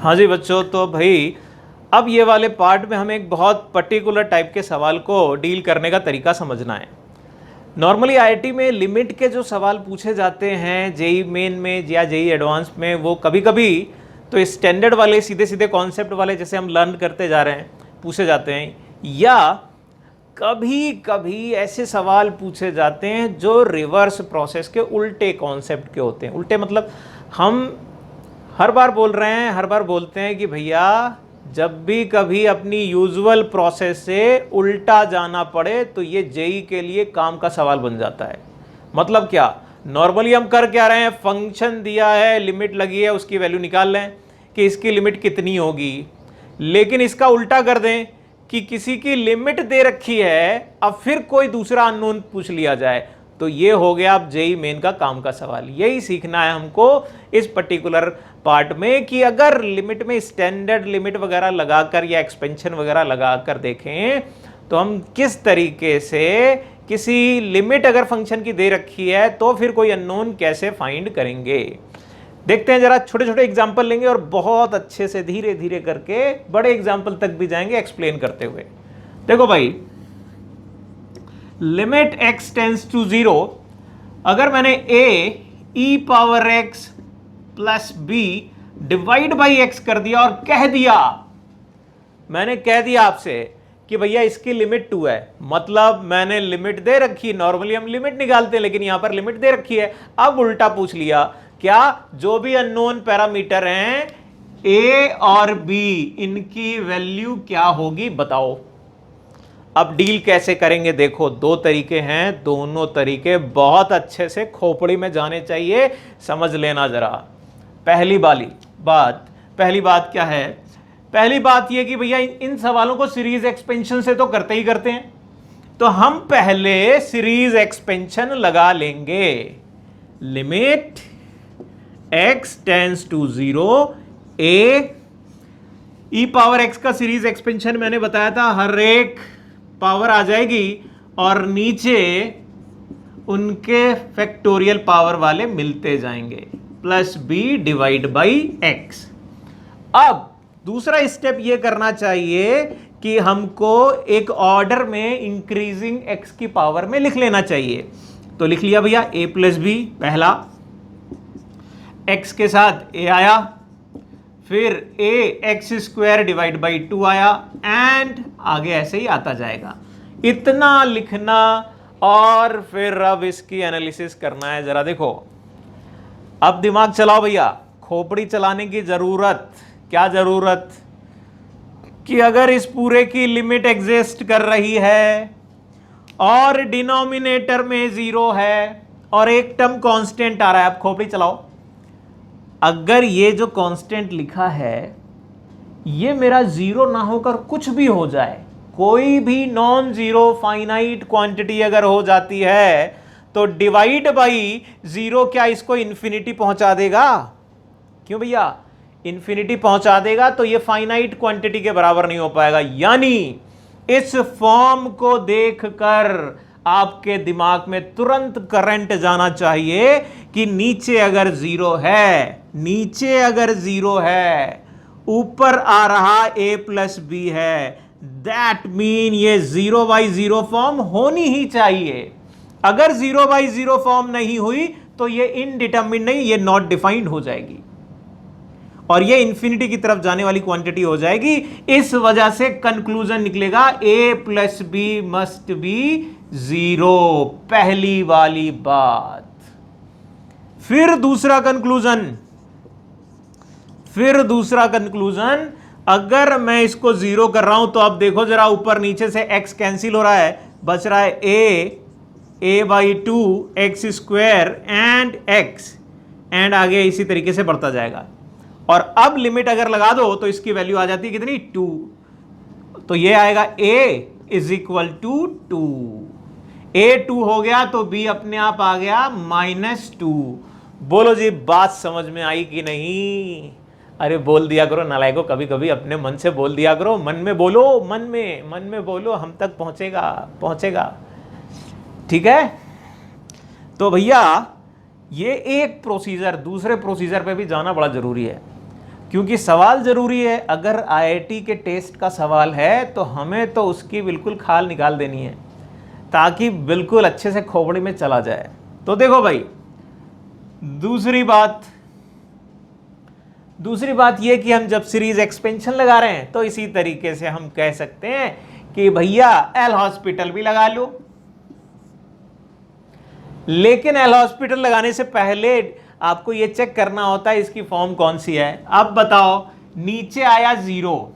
हाँ जी बच्चों, तो भाई अब ये वाले पार्ट में हमें एक बहुत पर्टिकुलर टाइप के सवाल को डील करने का तरीका समझना है। नॉर्मली आईआईटी में लिमिट के जो सवाल पूछे जाते हैं जेई मेन में या जेई एडवांस में, वो कभी कभी तो स्टैंडर्ड वाले सीधे सीधे कॉन्सेप्ट वाले जैसे हम लर्न करते जा रहे हैं पूछे जाते हैं, या कभी कभी ऐसे सवाल पूछे जाते हैं जो रिवर्स प्रोसेस के उल्टे कॉन्सेप्ट के होते हैं। उल्टे मतलब हम हर बार बोल रहे हैं, हर बार बोलते हैं कि भैया जब भी कभी अपनी यूजुअल प्रोसेस से उल्टा जाना पड़े तो ये जेई के लिए काम का सवाल बन जाता है। मतलब क्या, नॉर्मली हम कर क्या रहे हैं, फंक्शन दिया है, लिमिट लगी है, उसकी वैल्यू निकाल लें कि इसकी लिमिट कितनी होगी। लेकिन इसका उल्टा कर दें कि किसी की लिमिट दे रखी है, अब फिर कोई दूसरा अननोन पूछ लिया जाए, तो ये हो गया अब जेई मेन का काम का सवाल। यही सीखना है हमको इस पर्टिकुलर पार्ट में कि अगर लिमिट में स्टैंडर्ड लिमिट वगैरह लगाकर या एक्सपेंशन वगैरह लगाकर देखें तो हम किस तरीके से किसी लिमिट अगर फंक्शन की दे रखी है तो फिर कोई अननोन कैसे फाइंड करेंगे। देखते हैं जरा, छोटे छोटे एग्जाम्पल लेंगे और बहुत अच्छे से धीरे धीरे करके बड़े एग्जाम्पल तक भी जाएंगे एक्सप्लेन करते हुए। देखो भाई, लिमिट x टेंस टू 0, अगर मैंने a e power x plus b divide by x कर दिया और कह दिया, मैंने कह दिया आपसे कि भैया इसकी लिमिट 2 है, मतलब मैंने लिमिट दे रखी, नॉर्मली हम लिमिट निकालते हैं लेकिन यहां पर लिमिट दे रखी है। अब उल्टा पूछ लिया, क्या जो भी अननोन पैरामीटर हैं a और b, इनकी वैल्यू क्या होगी बताओ। अब डील कैसे करेंगे, देखो दो तरीके हैं, दोनों तरीके बहुत अच्छे से खोपड़ी में जाने चाहिए, समझ लेना जरा। पहली बात क्या है, पहली बात यह कि भैया इन सवालों को सीरीज एक्सपेंशन से तो करते ही करते हैं, तो हम पहले सीरीज एक्सपेंशन लगा लेंगे। Limit x tends to 0 a e power x का सीरीज एक्सपेंशन मैंने बताया था, हर एक पावर आ जाएगी और नीचे उनके फैक्टोरियल पावर वाले मिलते जाएंगे, plus b divide by x। अब दूसरा स्टेप ये करना चाहिए कि हमको एक ऑर्डर में इंक्रीजिंग x की पावर में लिख लेना चाहिए। तो लिख लिया भैया a प्लस b, पहला x के साथ a आया, फिर a x square divide by 2 आया, एंड आगे ऐसे ही आता जाएगा। इतना लिखना और फिर अब इसकी एनालिसिस करना है। जरा देखो, अब दिमाग चलाओ भैया, खोपड़ी चलाने की जरूरत, क्या जरूरत, कि अगर इस पूरे की लिमिट एग्जिस्ट कर रही है और डिनोमिनेटर में 0 है और एक टर्म कांस्टेंट आ रहा है, अब खोपड़ी चलाओ। अगर ये जो कांस्टेंट लिखा है ये मेरा 0 ना होकर कुछ भी हो जाए, कोई भी नॉन जीरो फाइनाइट क्वांटिटी अगर हो जाती है तो डिवाइड बाई 0 क्या इसको इंफिनिटी पहुंचा देगा? क्यों भैया, इंफिनिटी पहुंचा देगा तो ये फाइनाइट क्वांटिटी के बराबर नहीं हो पाएगा। यानी इस फॉर्म को देखकर आपके दिमाग में तुरंत करंट जाना चाहिए कि नीचे अगर 0 है, नीचे अगर 0 है, ऊपर आ रहा a प्लस बी है, दैट मीन ये 0/0 फॉर्म होनी ही चाहिए। अगर 0/0 फॉर्म नहीं हुई तो ये इनडिटरमिनेट नहीं, ये नॉट डिफाइंड हो जाएगी और ये इंफिनिटी की तरफ जाने वाली क्वांटिटी हो जाएगी। इस वजह से कंक्लूजन निकलेगा a plus B must be 0, पहली वाली बात। फिर दूसरा कंक्लूजन, अगर मैं इसको 0 कर रहा हूं तो अब देखो जरा, ऊपर नीचे से x कैंसिल हो रहा है, बच रहा है a/2 x square and x, and आगे इसी तरीके से बढ़ता जाएगा। और अब लिमिट अगर लगा दो तो इसकी वैल्यू आ जाती है कितनी, 2। तो ये आएगा a is equal to 2। a 2 हो गया तो b अपने आप आ गया -2। बोलो जी, बात समझ में आई कि नहीं? अरे बोल दिया करो नालायकों, कभी कभी अपने मन से बोल दिया करो, मन में बोलो, मन में बोलो, हम तक पहुंचेगा। ठीक है? तो भैया ये एक प्रोसीजर, दूसरे प्रोसीजर पे भी जाना बड़ा जरूरी है, क्योंकि सवाल जरूरी है। अगर आईआईटी के टेस्ट का सवाल है तो हमें तो उसकी बिल्कुल खाल निकाल देनी है ताकि बिल्कुल अच्छे से खोपड़ी में चला जाए। तो देखो भाई, दूसरी बात यह कि हम जब सीरीज एक्सपेंशन लगा रहे हैं तो इसी तरीके से हम कह सकते हैं कि भैया एल हॉस्पिटल भी लगा लो। लेकिन एल हॉस्पिटल लगाने से पहले आपको यह चेक करना होता है इसकी फॉर्म कौन सी है। अब बताओ, नीचे आया 0,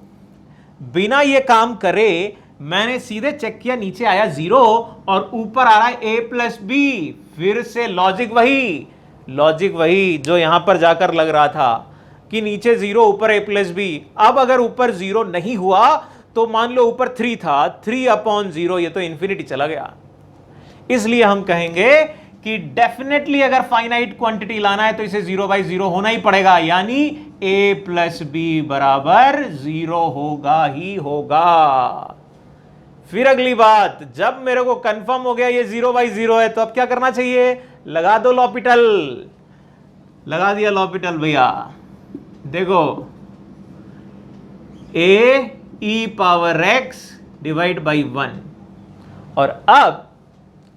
बिना यह काम करे मैंने सीधे चेक किया, नीचे आया 0 और ऊपर आ रहा है a+b। फिर से लॉजिक वही जो यहां पर जाकर लग रहा था कि नीचे 0 ऊपर a+b। अब अगर ऊपर 0 नहीं हुआ तो मान लो ऊपर 3 था, 3/0, ये तो इंफिनिटी चला गया। इसलिए हम कहेंगे कि डेफिनेटली अगर फाइनाइट क्वांटिटी लाना है तो इसे 0/0 होना ही पड़ेगा, यानी a+b बराबर 0 होगा ही होगा। फिर अगली बात, जब मेरे को कंफर्म हो गया ये 0/0 है तो अब क्या करना चाहिए? लगा दो लॉपिटल। लगा दिया लॉपिटल भैया। देखो, a(e⁻x) डिवाइड बाई 1, और अब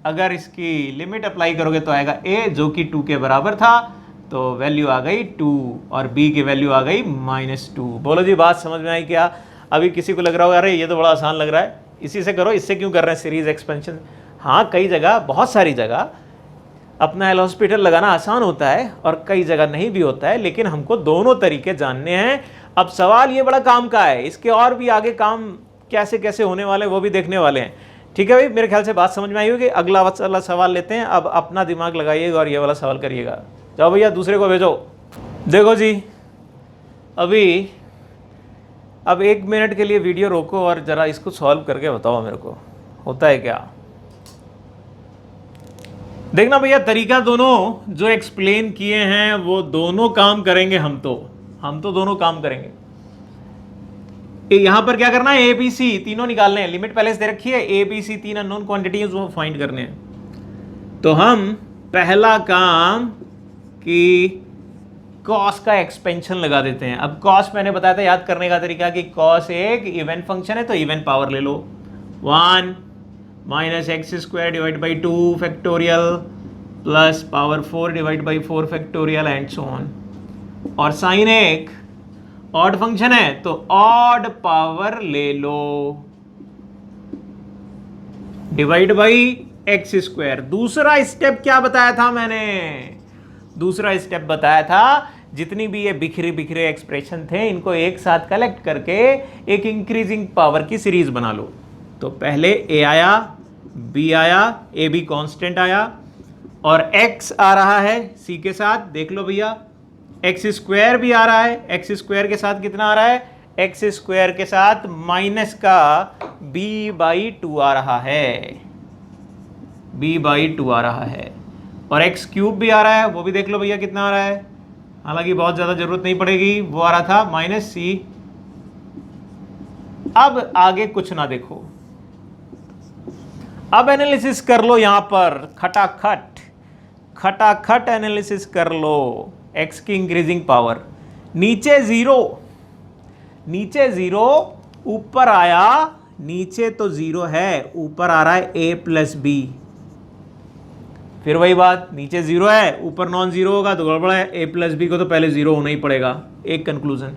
अगर इसकी लिमिट अप्लाई करोगे तो आएगा a जो कि 2 के बराबर था, तो वैल्यू आ गई 2 और b की वैल्यू आ गई -2। बोलो जी, बात समझ में आई क्या? अभी किसी को लग रहा होगा अरे ये तो बड़ा आसान लग रहा है, इसी से करो, इससे क्यों कर रहे हैं सीरीज एक्सपेंशन? हाँ, कई जगह, बहुत सारी जगह अपना एल हॉस्पिटल लगाना आसान होता है और कई जगह नहीं भी होता है, लेकिन हमको दोनों तरीके जानने हैं। अब सवाल ये बड़ा काम का है, इसके और भी आगे काम कैसे कैसे होने वाले वो भी देखने वाले हैं। ठीक है भाई, मेरे ख्याल से बात समझ में आई होगी। अगला वाला सवाल लेते हैं। अब अपना दिमाग लगाइएगा और ये वाला सवाल करिएगा। जाओ भैया, दूसरे को भेजो। देखो जी, अब 1 मिनट के लिए वीडियो रोको और जरा इसको सॉल्व करके बताओ मेरे को होता है क्या। देखना भैया, तरीका दोनों जो एक्सप्लेन किए हैं वो दोनों काम करेंगे। हम तो दोनों काम करेंगे। यहां पर क्या करना है? ए बी सी तीनों निकालने हैं। लिमिट पहले से दे रखी है, A B C 3 unknown quantities वो फाइंड करने हैं। तो हम पहला काम कि कॉस का एक्सपेंशन लगा देते हैं। अब कॉस मैंने बताया था, याद करने का तरीका कि कॉस एक इवन फंक्शन है तो इवन पावर ले लो। 1 - x² divide by 2 factorial plus power 4 divide by 4 factorial and so on. और साइन एक ऑड फंक्शन है तो ऑड पावर ले लो डिवाइड बाई x²। दूसरा स्टेप क्या बताया था मैंने? दूसरा स्टेप बताया था जितनी भी ये बिखरे एक्सप्रेशन थे इनको एक साथ कलेक्ट करके एक इंक्रीजिंग पावर की सीरीज बना लो। तो पहले a आया, b आया, a b कांस्टेंट आया और x आ रहा है c के साथ। देख लो भैया, x² भी आ रहा है। x² के साथ कितना आ रहा है? x² के साथ माइनस का b/2 आ रहा है, b/2 आ रहा है। और x³ भी आ रहा है, वो भी देख लो भैया कितना आ रहा है। हालांकि बहुत ज्यादा जरूरत नहीं पड़ेगी, वो आ रहा था -c। अब आगे कुछ ना देखो, अब एनालिसिस कर लो। यहां पर खटाखट एनालिसिस कर लो। x की इंक्रीजिंग पावर, नीचे 0 ऊपर आया, नीचे तो 0 है, ऊपर आ रहा है a+b। फिर वही बात, नीचे 0 है, ऊपर नॉन 0 होगा तो गड़बड़ है, a+b को तो पहले 0 होना ही पड़ेगा। एक कंक्लूजन।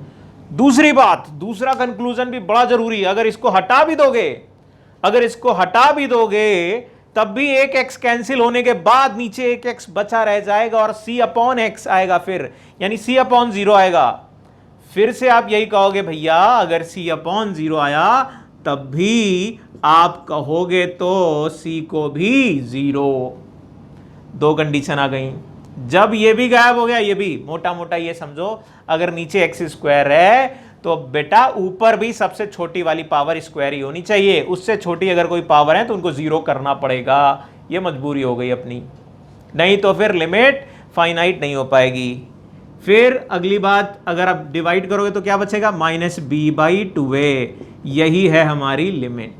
दूसरी बात, दूसरा कंक्लूजन भी बड़ा जरूरी है। अगर इसको हटा भी दोगे तब भी एक x कैंसिल होने के बाद नीचे एक x बचा रह जाएगा और c/x आएगा, फिर यानी c/0 आएगा। फिर से आप यही कहोगे भैया अगर c/0 आया तब भी आप कहोगे तो c को भी 0। दो कंडीशन आ गई। जब ये भी गायब हो गया, ये भी मोटा ये समझो, अगर नीचे x² है तो बेटा ऊपर भी सबसे छोटी वाली पावर स्क्वायर ही होनी चाहिए। उससे छोटी अगर कोई पावर है तो उनको 0 करना पड़ेगा। ये मजबूरी हो गई अपनी, नहीं तो फिर लिमिट फाइनाइट नहीं हो पाएगी। फिर अगली बात, अगर आप डिवाइड करोगे तो क्या बचेगा? -b/2a। यही है हमारी लिमिट,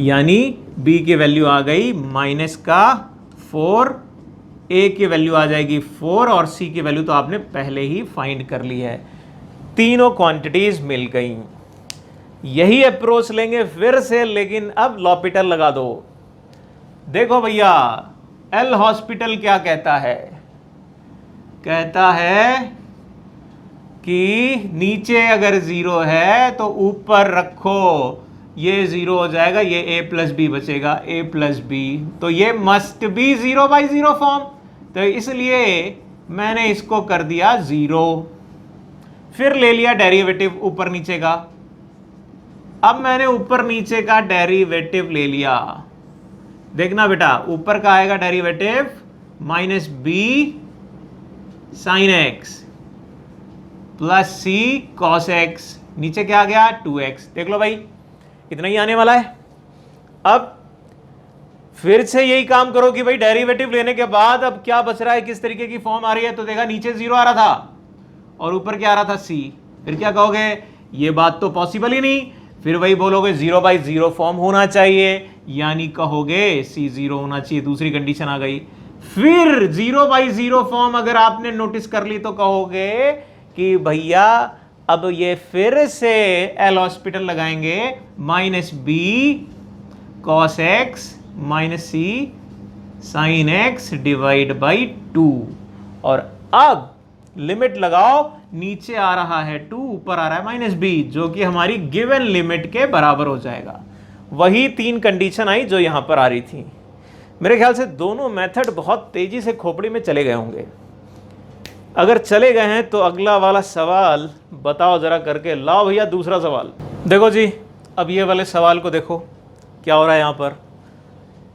यानी b की वैल्यू आ गई -4a। ए की वैल्यू आ जाएगी 4 और सी की वैल्यू तो आपने पहले ही फाइंड कर ली है। तीनों क्वांटिटीज मिल गई। यही अप्रोच लेंगे फिर से, लेकिन अब लॉपिटल लगा दो। देखो भैया, एल हॉस्पिटल क्या कहता है? कहता है कि नीचे अगर 0 है तो ऊपर रखो, ये 0 हो जाएगा, ये a प्लस बी बचेगा, a प्लस बी, तो ये मस्ट बी 0/0 फॉर्म। तो इसलिए मैंने इसको कर दिया 0। फिर ले लिया डेरिवेटिव ऊपर नीचे का। अब मैंने ऊपर नीचे का डेरिवेटिव ले लिया। देखना बेटा, ऊपर का आएगा derivative minus B sine X plus C cos X, नीचे क्या आ गया 2x। देख लो भाई, इतना ही आने वाला है। अब फिर से यही काम करो कि भाई डेरिवेटिव लेने के बाद अब क्या बच रहा है, किस तरीके की फॉर्म आ रही है। तो देखा नीचे 0 आ रहा था और ऊपर क्या आ रहा था c। फिर क्या कहोगे, ये बात तो पॉसिबल ही नहीं। फिर वही बोलोगे 0/0 फॉर्म होना चाहिए, यानी कहोगे c 0 होना चाहिए। दूसरी कंडीशन आ गई। फिर 0/0 फॉर्म अगर आपने नोटिस कर ली तो कहोगे कि भैया अब ये फिर से एल हॉस्पिटल लगाएंगे, minus B cos x minus C sine x divide by 2। और अब लिमिट लगाओ, नीचे आ रहा है 2, ऊपर आ रहा है माइनस बी, जो कि हमारी गिवन लिमिट के बराबर हो जाएगा। वही 3 कंडीशन आई जो यहां पर आ रही थी। मेरे ख्याल से दोनों मेथड बहुत तेजी से खोपड़ी में चले गए होंगे। अगर चले गए हैं तो अगला वाला सवाल बताओ जरा करके। लाओ भैया दूसरा सवाल। देखो जी, अब ये वाले सवाल को देखो क्या हो रहा है यहाँ पर।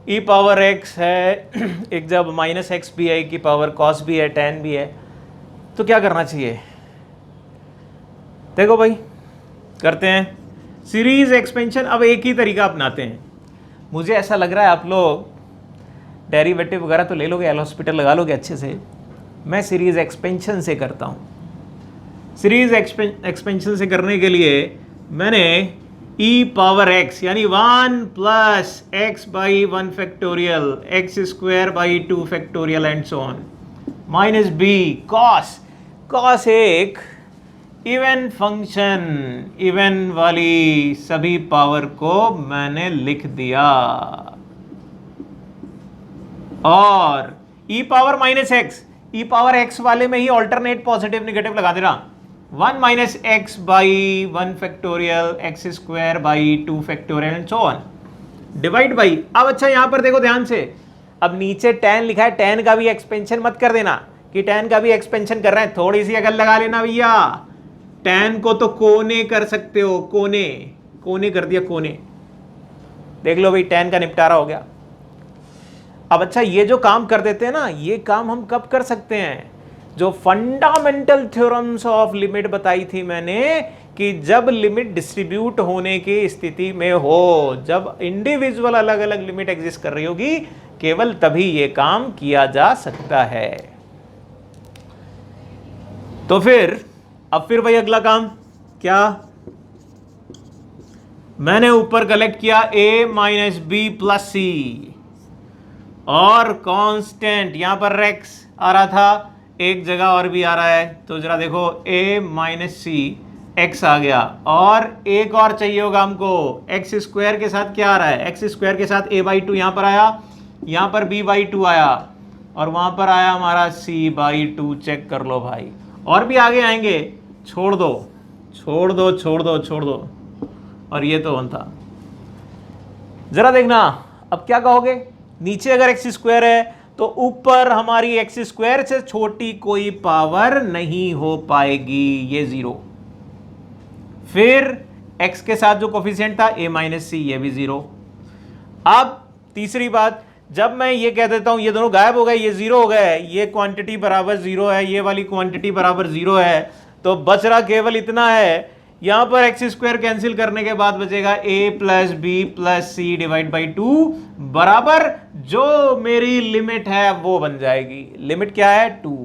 e पावर x है, एक जब माइनस एक्स भी है, की पावर cos भी है, tan भी है, तो क्या करना चाहिए? देखो भाई, करते हैं सीरीज एक्सपेंशन। अब एक ही तरीका अपनाते हैं। मुझे ऐसा लग रहा है आप लोग डेरिवेटिव वगैरह तो ले लोगे, एल हॉस्पिटल लगा लोगे अच्छे से। मैं सीरीज एक्सपेंशन से करता हूं। सीरीज एक्सपेंशन से करने के लिए मैंने e पावर x यानी 1 plus x by 1 factorial x square by 2 factorial and so on minus B cos एक इवन फंक्शन, इवन वाली सभी पावर को मैंने लिख दिया। और e power minus x, E power x वाले में ही ऑल्टरनेट पॉजिटिव निगेटिव लगा दे रहा। 1 minus x by 1 factorial x square by 2 factorial and so on divide by. अब अच्छा यहां पर देखो ध्यान से, अब नीचे tan लिखा है, tan का भी एक्सपेंशन मत कर देना कि tan का भी एक्सपेंशन कर रहे हैं। थोड़ी सी अकल लगा लेना भैया। tan को तो कोने कर सकते हो, कोने कर दिया, कोने। देख लो भाई, tan का निपटारा हो गया। अब अच्छा, ये जो काम कर देते हैं ना, ये काम हम कब कर सकते हैं? जो फंडामेंटल थ्योरम्स ऑफ लिमिट बताई थी मैंने, कि जब लिमिट डिस्ट्रीब्यूट होने की स्थिति में हो, जब इंडिविजुअल अलग अलग लिमिट एग्जिस्ट कर रही होगी, केवल तभी ये काम किया जा सकता है। तो फिर अब फिर भाई अगला काम क्या? मैंने ऊपर कलेक्ट किया a माइनस बी प्लस सी और कांस्टेंट यहां पर x आ रहा था, एक जगह और भी आ रहा है। तो जरा देखो, a माइनस सी एक्स आ गया, और एक और चाहिए होगा हमको। एक्स स्क्वायर के साथ क्या आ रहा है? एक्स स्क्वायर के साथ a/2 यहां पर आया, यहां पर b/2 आया, और वहां पर आया हमारा c/2। चेक कर लो भाई, और भी आगे आएंगे। छोड़ दो छोड़ दो छोड़ दो छोड़ दो। और ये तो वन था। जरा देखना, अब क्या कहोगे? नीचे अगर एक्स स्क्वायर है तो ऊपर हमारी एक्स स्क्वायर से छोटी कोई पावर नहीं हो पाएगी, ये 0। फिर x के साथ जो कोफिशिएंट था a माइनस सी, ये भी 0। अब तीसरी बात, जब मैं ये कह देता हूं ये दोनों गायब हो गए, ये 0 हो गए, ये क्वांटिटी बराबर 0 है, ये वाली क्वांटिटी बराबर 0 है, तो बच रहा केवल इतना है। यहां पर एक्स स्क्वायर कैंसिल करने के बाद बचेगा a plus B plus C divide by 2 बराबर जो मेरी लिमिट है वो बन जाएगी। लिमिट क्या है? 2।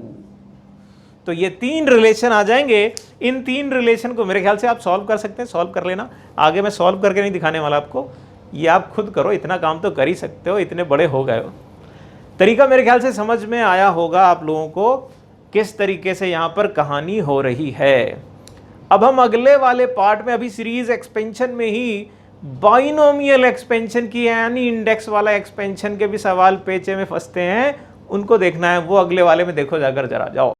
तो ये 3 रिलेशन आ जाएंगे। इन 3 रिलेशन को मेरे ख्याल से आप सॉल्व कर सकते हैं, सॉल्व कर लेना। आगे मैं सॉल्व करके नहीं दिखाने वाला आपको, ये आप खुद करो, इतना काम तो कर ही सकते हो, इतने बड़े हो गए हो। तरीका मेरे ख्याल से समझ में आया होगा आप लोगों को किस तरीके से यहां पर कहानी हो रही है। अब हम अगले वाले पार्ट में, अभी सीरीज एक्सपेंशन में ही बाइनोमियल एक्सपेंशन की यानी इंडेक्स वाला एक्सपेंशन के भी सवाल पेचे में फंसते हैं, उनको देखना है, वो अगले वाले में देखो जाकर, जरा जाओ।